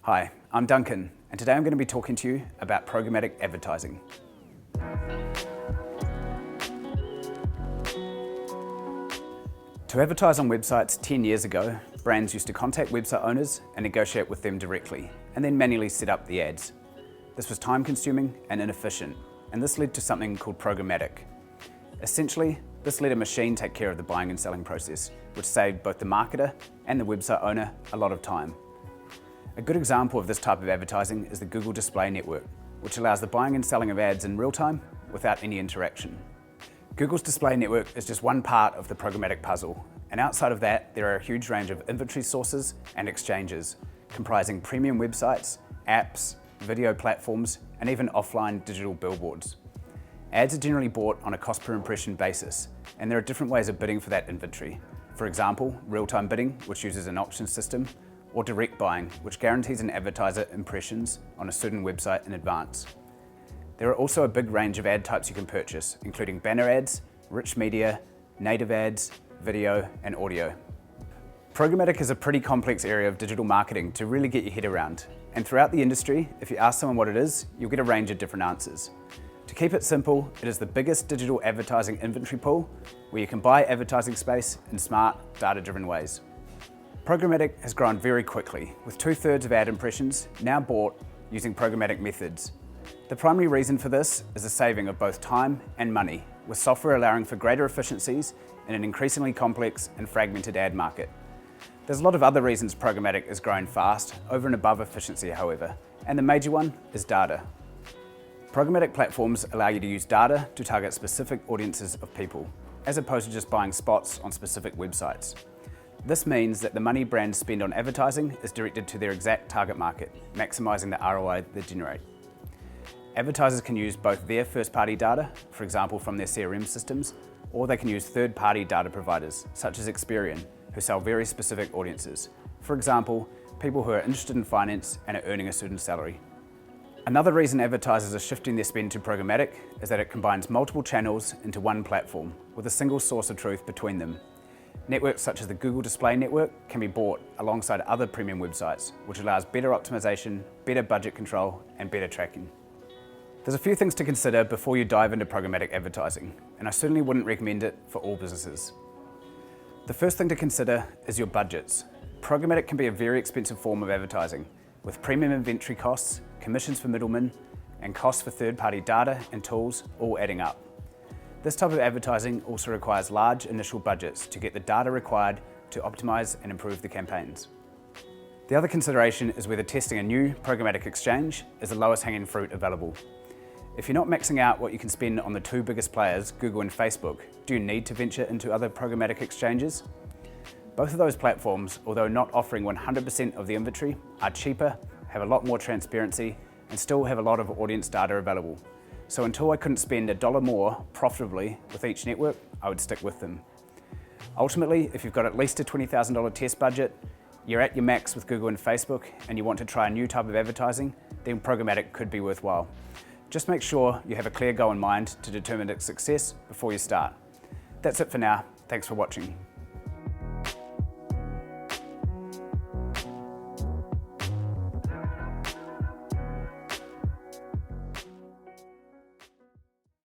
Hi, I'm Duncan, and today I'm going to be talking to you about programmatic advertising. To advertise on websites 10 years ago, brands used to contact website owners and negotiate with them directly, and then manually set up the ads. This was time-consuming and inefficient, and this led to something called programmatic. Essentially, this let a machine take care of the buying and selling process, which saved both the marketer and the website owner a lot of time. A good example of this type of advertising is the Google Display Network, which allows the buying and selling of ads in real time without any interaction. Google's Display Network is just one part of the programmatic puzzle, and outside of that, there are a huge range of inventory sources and exchanges, comprising premium websites, apps, video platforms, and even offline digital billboards. Ads are generally bought on a cost per impression basis, and there are different ways of bidding for that inventory. For example, real-time bidding, which uses an auction system, or direct buying, which guarantees an advertiser impressions on a certain website in advance. There are also a big range of ad types you can purchase, including banner ads, rich media, native ads, video, and audio. Programmatic is a pretty complex area of digital marketing to really get your head around, and throughout the industry, if you ask someone what it is, you'll get a range of different answers. To keep it simple, it is the biggest digital advertising inventory pool where you can buy advertising space in smart, data-driven ways. Programmatic has grown very quickly, with 2/3 of ad impressions now bought using programmatic methods. The primary reason for this is a saving of both time and money, with software allowing for greater efficiencies in an increasingly complex and fragmented ad market. There's a lot of other reasons programmatic is growing fast, over and above efficiency however, and the major one is data. Programmatic platforms allow you to use data to target specific audiences of people, as opposed to just buying spots on specific websites. This means that the money brands spend on advertising is directed to their exact target market, maximising the ROI they generate. Advertisers can use both their first-party data, for example from their CRM systems, or they can use third-party data providers, such as Experian, who sell very specific audiences. For example, people who are interested in finance and are earning a certain salary. Another reason advertisers are shifting their spend to programmatic is that it combines multiple channels into one platform, with a single source of truth between them. Networks such as the Google Display Network can be bought alongside other premium websites, which allows better optimization, better budget control, and better tracking. There's a few things to consider before you dive into programmatic advertising, and I certainly wouldn't recommend it for all businesses. The first thing to consider is your budgets. Programmatic can be a very expensive form of advertising, with premium inventory costs, commissions for middlemen, and costs for third-party data and tools all adding up. This type of advertising also requires large initial budgets to get the data required to optimize and improve the campaigns. The other consideration is whether testing a new programmatic exchange is the lowest hanging fruit available. If you're not maxing out what you can spend on the two biggest players, Google and Facebook, do you need to venture into other programmatic exchanges? Both of those platforms, although not offering 100% of the inventory, are cheaper, have a lot more transparency, and still have a lot of audience data available. So until I couldn't spend $1 more profitably with each network, I would stick with them. Ultimately, if you've got at least a $20,000 test budget, you're at your max with Google and Facebook, and you want to try a new type of advertising, then programmatic could be worthwhile. Just make sure you have a clear goal in mind to determine its success before you start. That's it for now. Thanks for watching.